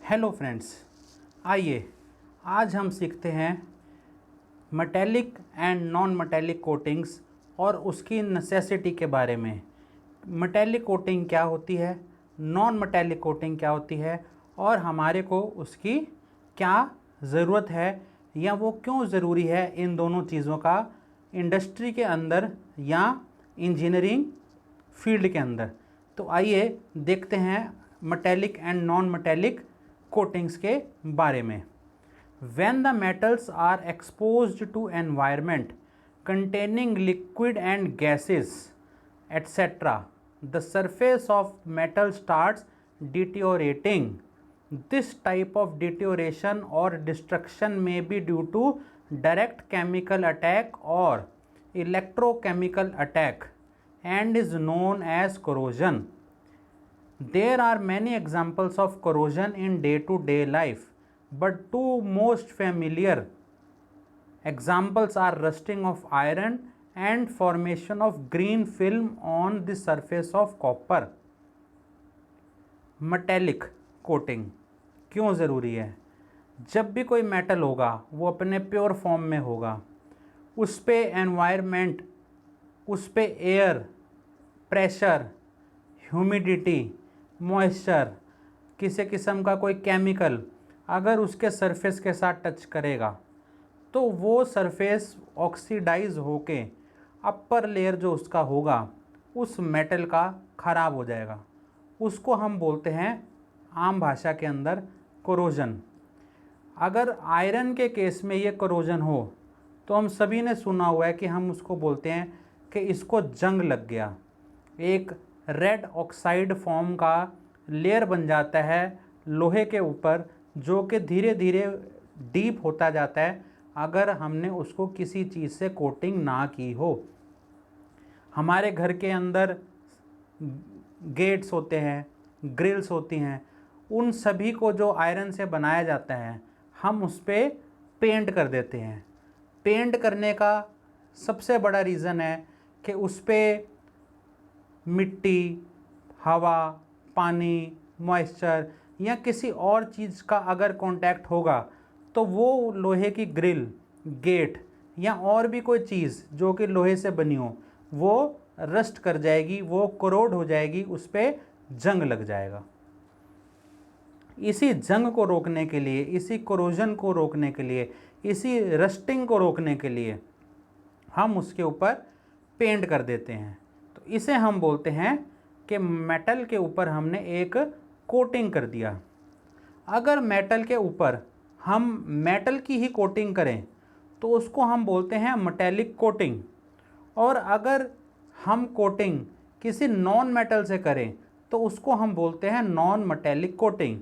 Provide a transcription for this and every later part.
Hello friends, आइए आज हम सीखते हैं metallic and non metallic coatings और उसकी नेसेसिटी के बारे में। मेटेलिक कोटिंग क्या होती है, नॉन मेटेलिक कोटिंग क्या होती है और हमारे को उसकी क्या ज़रूरत है या वो क्यों ज़रूरी है इन दोनों चीज़ों का इंडस्ट्री के अंदर या इंजीनियरिंग फील्ड के अंदर। तो आइए देखते हैं metallic and non metallic coatings के बारे में। When the metals are exposed to environment containing liquid and gases etc., the surface of metal starts deteriorating. This type of deterioration or destruction may be due to direct chemical attack or electrochemical attack and is known as corrosion. There are many examples of corrosion in day-to-day life, but two most familiar examples are rusting of iron and formation of green film on the surface of copper. Metallic coating क्यों ज़रूरी है? जब भी कोई metal होगा वो अपने pure form में होगा, उस पे एनवायरनमेंट, उस पे एयर, प्रेशर, ह्यूमिडिटी, मॉइस्चर, किसी किस्म का कोई केमिकल अगर उसके सरफेस के साथ टच करेगा तो वो सरफेस ऑक्सीडाइज होके अपर लेयर जो उसका होगा उस मेटल का ख़राब हो जाएगा। उसको हम बोलते हैं आम भाषा के अंदर कोरोजन। अगर आयरन के केस में ये कोरोजन हो तो हम सभी ने सुना हुआ है कि हम उसको बोलते हैं कि इसको जंग लग गया। एक रेड ऑक्साइड फॉर्म का लेयर बन जाता है लोहे के ऊपर, जो कि धीरे धीरे डीप होता जाता है अगर हमने उसको किसी चीज़ से कोटिंग ना की हो। हमारे घर के अंदर गेट्स होते हैं, ग्रिल्स होती हैं, उन सभी को जो आयरन से बनाया जाता है हम उस पर पेंट कर देते हैं। पेंट करने का सबसे बड़ा रीज़न है कि उस पर मिट्टी, हवा, पानी, मॉइस्चर या किसी और चीज़ का अगर कांटेक्ट होगा तो वो लोहे की ग्रिल, गेट या और भी कोई चीज़ जो कि लोहे से बनी हो वो रस्ट कर जाएगी, वो करोड हो जाएगी, उस पर जंग लग जाएगा। इसी जंग को रोकने के लिए, इसी कोरोजन को रोकने के लिए, इसी रस्टिंग को रोकने के लिए हम उसके ऊपर पेंट कर देते हैं। तो इसे हम बोलते हैं कि मेटल के ऊपर हमने एक कोटिंग कर दिया। अगर मेटल के ऊपर हम मेटल की ही कोटिंग करें तो उसको हम बोलते हैं मेटेलिक कोटिंग, और अगर हम कोटिंग किसी नॉन मेटल से करें तो उसको हम बोलते हैं नॉन मेटेलिक कोटिंग।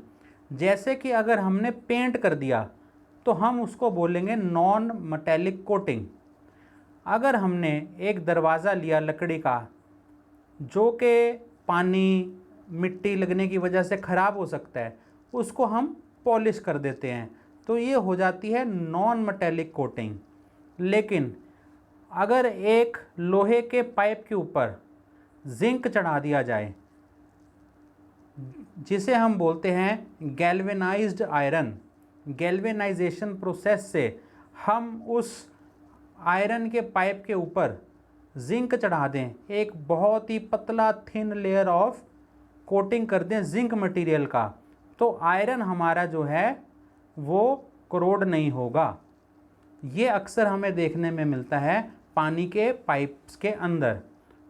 जैसे कि अगर हमने पेंट कर दिया तो हम उसको बोलेंगे नॉन मेटेलिक कोटिंग। अगर हमने एक दरवाज़ा लिया लकड़ी का जो कि पानी, मिट्टी लगने की वजह से ख़राब हो सकता है, उसको हम पॉलिश कर देते हैं, तो ये हो जाती है नॉन मेटेलिक कोटिंग। लेकिन अगर एक लोहे के पाइप के ऊपर जिंक चढ़ा दिया जाए, जिसे हम बोलते हैं गैल्वेनाइज्ड आयरन, गैल्वेनाइजेशन प्रोसेस से हम उस आयरन के पाइप के ऊपर जिंक चढ़ा दें, एक बहुत ही पतला थिन लेयर ऑफ कोटिंग कर दें जिंक मटेरियल का, तो आयरन हमारा जो है वो करोड नहीं होगा। ये अक्सर हमें देखने में मिलता है पानी के पाइप्स के अंदर।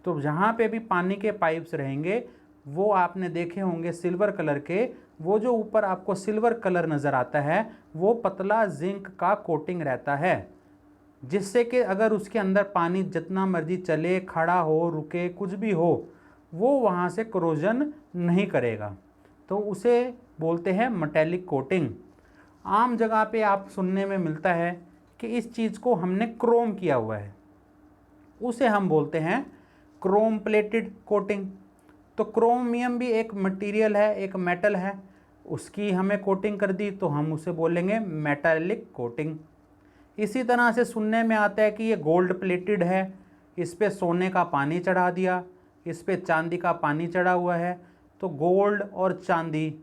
तो जहाँ पे भी पानी के पाइप्स रहेंगे वो आपने देखे होंगे सिल्वर कलर के, वो जो ऊपर आपको सिल्वर कलर नज़र आता है वो पतला जिंक का कोटिंग रहता है, जिससे कि अगर उसके अंदर पानी जितना मर्जी चले, खड़ा हो, रुके, कुछ भी हो, वो वहाँ से कोरोजन नहीं करेगा। तो उसे बोलते हैं मेटेलिक कोटिंग। आम जगह पे आप सुनने में मिलता है कि इस चीज़ को हमने क्रोम किया हुआ है, उसे हम बोलते हैं क्रोम प्लेटेड कोटिंग। तो क्रोमियम भी एक मटेरियल है, एक मेटल है, उसकी हमें कोटिंग कर दी तो हम उसे बोलेंगे मेटेलिक कोटिंग। इसी तरह से सुनने में आता है कि ये गोल्ड प्लेटेड है, इस पे सोने का पानी चढ़ा दिया, इस पे चांदी का पानी चढ़ा हुआ है, तो गोल्ड और चांदी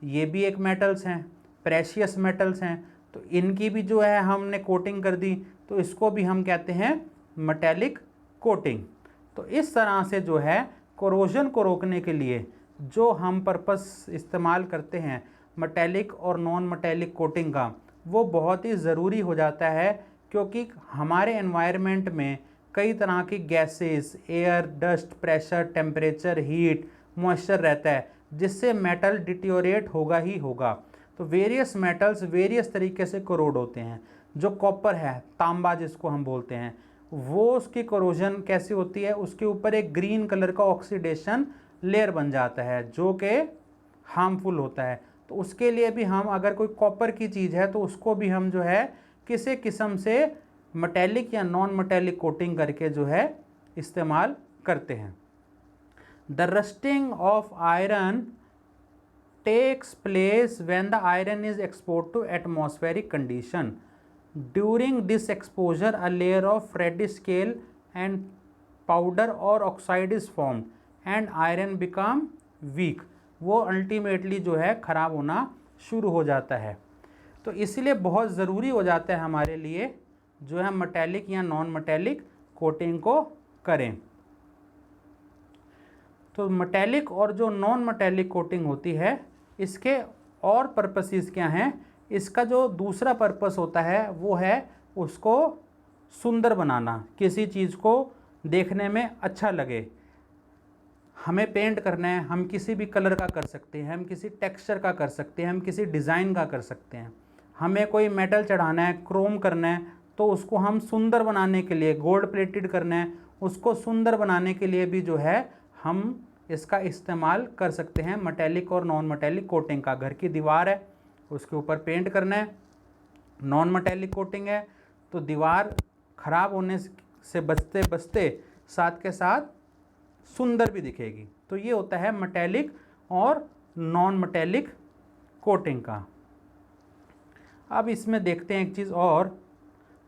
ये भी एक मेटल्स हैं, प्रेशियस मेटल्स हैं, तो इनकी भी जो है हमने कोटिंग कर दी, तो इसको भी हम कहते हैं मेटेलिक कोटिंग। तो इस तरह से जो है कोरोजन को रोकने के लिए जो हम पर्पस इस्तेमाल करते हैं मेटेलिक और नॉन मेटेलिक कोटिंग का, वो बहुत ही ज़रूरी हो जाता है, क्योंकि हमारे एनवायरनमेंट में कई तरह की gases, air, dust, pressure, temperature, heat, moisture रहता है, जिससे मेटल डिटियोरेट होगा ही होगा। तो वेरियस मेटल्स वेरियस तरीके से कोरोड होते हैं। जो कॉपर है, तांबा जिसको हम बोलते हैं, वो उसकी कोरोजन कैसी होती है, उसके ऊपर एक ग्रीन कलर का ऑक्सीडेशन लेयर बन जाता है जो कि हार्मफुल होता है। तो उसके लिए भी हम, अगर कोई कॉपर की चीज़ है तो उसको भी हम जो है किसी किस्म से मेटेलिक या नॉन मेटेलिक कोटिंग करके जो है इस्तेमाल करते हैं। The rusting of iron takes place when the iron is exposed to atmospheric condition. During this exposure, a layer of reddish scale and powder or oxide is formed and iron become weak. वो ultimately जो है ख़राब होना शुरू हो जाता है। तो इसलिए बहुत ज़रूरी हो जाता है हमारे लिए जो है मेटेलिक या नॉन मेटेलिक कोटिंग को करें। तो मेटेलिक और जो नॉन मेटेलिक कोटिंग होती है, इसके और पर्पसेस क्या हैं? इसका जो दूसरा पर्पस होता है वो है उसको सुंदर बनाना, किसी चीज़ को देखने में अच्छा लगे। हमें पेंट करना है, हम किसी भी कलर का कर सकते हैं, हम किसी टेक्सचर का कर सकते हैं, हम किसी डिज़ाइन का कर सकते हैं। हमें कोई मेटल चढ़ाना है, क्रोम करना है, तो उसको हम सुंदर बनाने के लिए, गोल्ड प्लेटेड करना है, उसको सुंदर बनाने के लिए भी जो है हम इसका इस्तेमाल कर सकते हैं मेटेलिक और नॉन मेटेलिक कोटिंग का। घर की दीवार है, उसके ऊपर पेंट करना है, नॉन मेटेलिक कोटिंग है, तो दीवार ख़राब होने से बचते बचते साथ के साथ सुंदर भी दिखेगी। तो ये होता है मेटेलिक और नॉन मेटेलिक कोटिंग का। अब इसमें देखते हैं एक चीज़ और,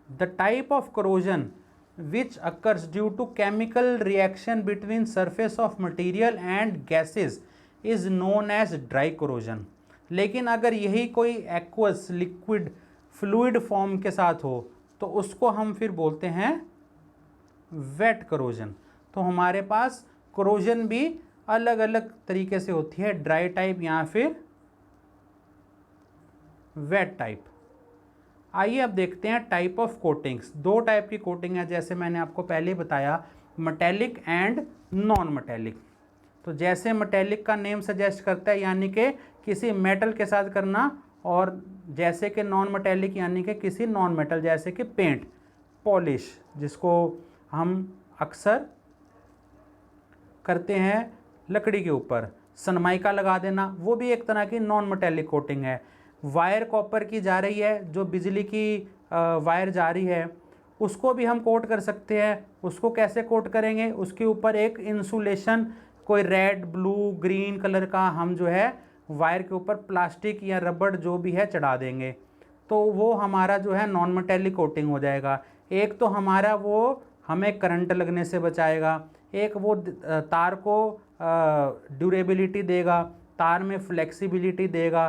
the type of corrosion which occurs due to chemical reaction between surface of material and gases is known as dry corrosion। लेकिन अगर यही कोई एक्वस लिक्विड फ्लूइड फॉर्म के साथ हो तो उसको हम फिर बोलते हैं वेट कोरोजन। तो हमारे पास कोरोजन भी अलग अलग तरीके से होती है, ड्राई टाइप या फिर वेट टाइप। आइए अब देखते हैं टाइप ऑफ कोटिंग्स। दो टाइप की कोटिंग है, जैसे मैंने आपको पहले ही बताया, मेटेलिक एंड नॉन मेटेलिक। तो जैसे मेटेलिक का नेम सजेस्ट करता है, यानी कि किसी मेटल के साथ करना, और जैसे कि नॉन मेटेलिक यानी कि किसी नॉन मेटल, जैसे कि पेंट, पॉलिश जिसको हम अक्सर करते हैं लकड़ी के ऊपर, सनमाइका लगा देना, वो भी एक तरह की नॉन मेटेलिक कोटिंग है। वायर कॉपर की जा रही है, जो बिजली की वायर जा रही है, उसको भी हम कोट कर सकते हैं। उसको कैसे कोट करेंगे? उसके ऊपर एक इंसुलेशन, कोई रेड, ब्लू, ग्रीन कलर का हम जो है वायर के ऊपर प्लास्टिक या रबड़ जो भी है चढ़ा देंगे, तो वो हमारा जो है नॉन मेटेलिक कोटिंग हो जाएगा। एक तो हमारा वो हमें करंट लगने से बचाएगा, एक वो तार को ड्यूरेबिलिटी देगा, तार में फ्लेक्सिबिलिटी देगा,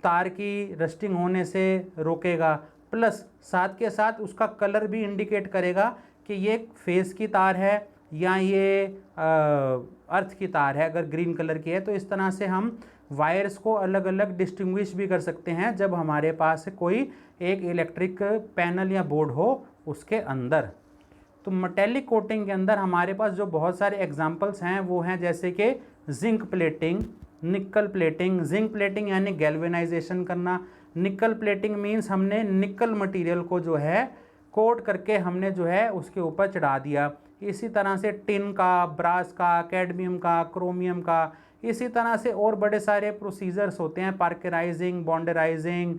तार की रस्टिंग होने से रोकेगा, प्लस साथ के साथ उसका कलर भी इंडिकेट करेगा कि ये फेस की तार है या ये अर्थ की तार है, अगर ग्रीन कलर की है। तो इस तरह से हम वायर्स को अलग अलग डिस्टिंग्विश भी कर सकते हैं जब हमारे पास कोई एक इलेक्ट्रिक पैनल या बोर्ड हो उसके अंदर। तो मेटेलिक कोटिंग के अंदर हमारे पास जो बहुत सारे एग्जांपल्स हैं वो हैं जैसे कि जिंक प्लेटिंग, निकल प्लेटिंग। जिंक प्लेटिंग यानी गैल्वेनाइजेशन करना, निकल प्लेटिंग मीन्स हमने निकल मटेरियल को जो है कोट करके हमने जो है उसके ऊपर चढ़ा दिया। इसी तरह से टिन का, ब्रास का, कैडमियम का, क्रोमियम का, इसी तरह से और बड़े सारे प्रोसीजर्स होते हैं, पार्कराइजिंग, बॉन्डराइजिंग,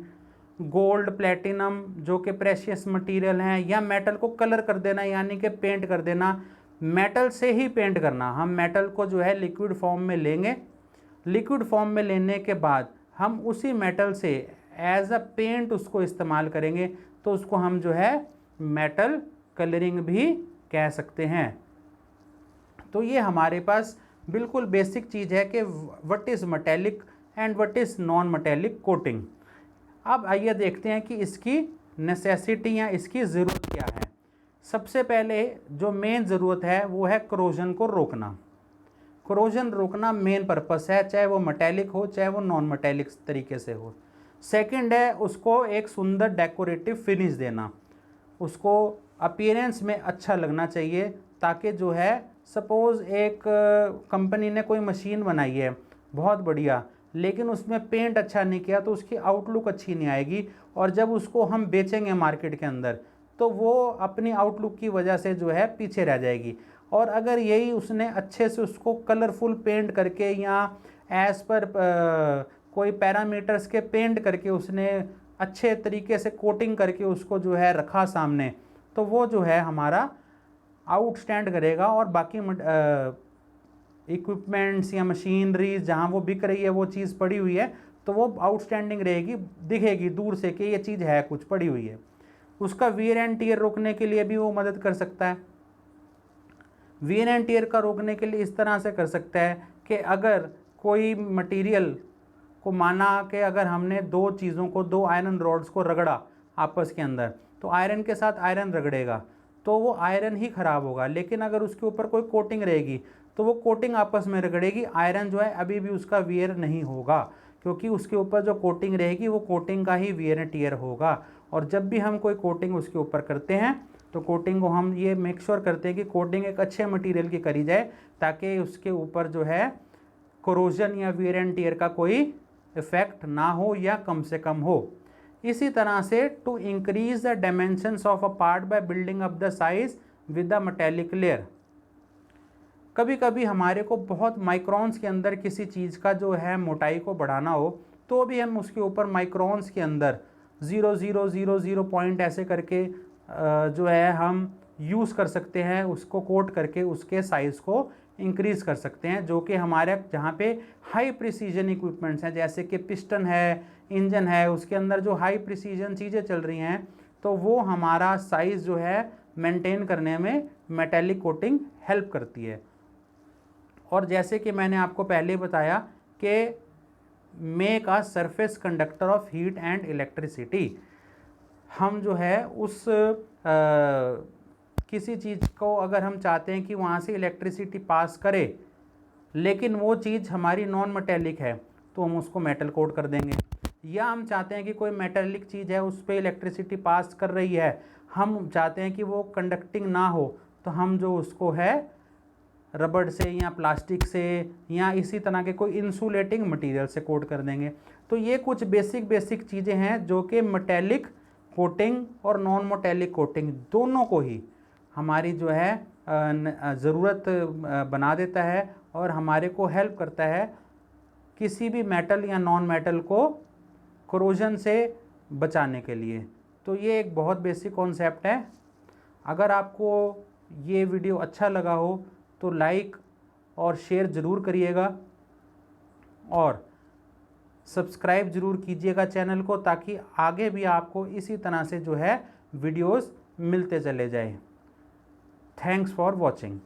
गोल्ड, प्लेटिनम जो कि प्रेशियस मटेरियल हैं, या मेटल को कलर कर देना यानी कि पेंट कर देना, मेटल से ही पेंट करना। हम मेटल को जो है लिक्विड फॉर्म में लेंगे, लिक्विड फॉर्म में लेने के बाद हम उसी मेटल से एज अ पेंट उसको इस्तेमाल करेंगे, तो उसको हम जो है मेटल कलरिंग भी कह सकते हैं। तो ये हमारे पास बिल्कुल बेसिक चीज़ है कि what is metallic and what is non metallic coating. अब आइए देखते हैं कि इसकी नेसेसिटी या इसकी ज़रूरत क्या है। सबसे पहले जो मेन ज़रूरत है वो है करोजन को रोकना। करोजन रोकना मेन पर्पस है, चाहे वो मेटेलिक हो चाहे वो नॉन मेटेलिक तरीके से हो। सेकंड है उसको एक सुंदर डेकोरेटिव फिनिश देना, उसको अपीयरेंस में अच्छा लगना चाहिए, ताकि जो है सपोज़ एक कंपनी ने कोई मशीन बनाई है बहुत बढ़िया, लेकिन उसमें पेंट अच्छा नहीं किया तो उसकी आउटलुक अच्छी नहीं आएगी, और जब उसको हम बेचेंगे मार्केट के अंदर तो वो अपनी आउटलुक की वजह से जो है पीछे रह जाएगी। और अगर यही उसने अच्छे से उसको कलरफुल पेंट करके या एज पर कोई पैरामीटर्स के पेंट करके उसने अच्छे तरीके से कोटिंग करके उसको जो है रखा सामने, तो वो जो है हमारा आउटस्टैंड करेगा, और बाकी इक्विपमेंट्स या मशीनरीज जहाँ वो बिक रही है वो चीज़ पड़ी हुई है तो वो आउटस्टैंडिंग रहेगी, दिखेगी दूर से कि ये चीज़ है कुछ पड़ी हुई है। उसका वियर एंड टियर रोकने के लिए भी वो मदद कर सकता है। वियर एंड टियर का रोकने के लिए इस तरह से कर सकता है कि अगर कोई मटेरियल को माना कि अगर हमने दो चीज़ों को, दो आयरन रॉड्स को रगड़ा आपस के अंदर, तो आयरन के साथ आयरन रगड़ेगा तो वो आयरन ही ख़राब होगा, लेकिन अगर उसके ऊपर कोई कोटिंग रहेगी तो वो कोटिंग आपस में रगड़ेगी, आयरन जो है अभी भी उसका वियर नहीं होगा, क्योंकि उसके ऊपर जो कोटिंग रहेगी वो कोटिंग का ही वियर एंड टियर होगा। और जब भी हम कोई कोटिंग उसके ऊपर करते हैं तो कोटिंग को हम ये मेक श्योर करते हैं कि कोटिंग एक अच्छे मटेरियल की करी जाए, ताकि उसके ऊपर जो है कोरोजन या वियर एंड टियर का कोई इफेक्ट ना हो या कम से कम हो। इसी तरह से to increase the dimensions of a part by building up the size with the metallic layer. कभी कभी हमारे को बहुत माइक्रोन्स के अंदर किसी चीज़ का जो है मोटाई को बढ़ाना हो तो भी हम उसके ऊपर माइक्रोन्स के अंदर 0.000 पॉइंट ऐसे करके जो है हम यूज़ कर सकते हैं, उसको कोट करके उसके साइज़ को इंक्रीज़ कर सकते हैं, जो कि हमारे जहाँ पे हाई प्रिसीजन इक्विपमेंट्स हैं जैसे कि पिस्टन है, इंजन है, उसके अंदर जो हाई प्रिसीजन चीज़ें चल रही हैं तो वो हमारा साइज़ जो है मेंटेन करने में मेटेलिक कोटिंग हेल्प करती है। और जैसे कि मैंने आपको पहले बताया कि make a surface conductor of heat and electricity, हम जो है उस किसी चीज़ को अगर हम चाहते हैं कि वहाँ से इलेक्ट्रिसिटी पास करे, लेकिन वो चीज़ हमारी नॉन मेटेलिक है तो हम उसको मेटल कोट कर देंगे। या हम चाहते हैं कि कोई मेटेलिक चीज़ है उस पर इलेक्ट्रिसिटी पास कर रही है, हम चाहते हैं कि वो कंडक्टिंग ना हो, तो हम जो उसको है रबड़ से या प्लास्टिक से या इसी तरह के कोई इंसुलेटिंग मटेरियल से कोट कर देंगे। तो ये कुछ बेसिक चीज़ें हैं जो कि मेटेलिक कोटिंग और नॉन मेटेलिक कोटिंग दोनों को ही हमारी जो है ज़रूरत बना देता है और हमारे को हेल्प करता है किसी भी मेटल या नॉन मेटल को कोरोजन से बचाने के लिए। तो ये एक बहुत बेसिक कॉन्सेप्ट है। अगर आपको ये वीडियो अच्छा लगा हो तो लाइक और शेयर ज़रूर करिएगा और सब्सक्राइब ज़रूर कीजिएगा चैनल को, ताकि आगे भी आपको इसी तरह से जो है वीडियोस मिलते चले जाए। Thanks for watching.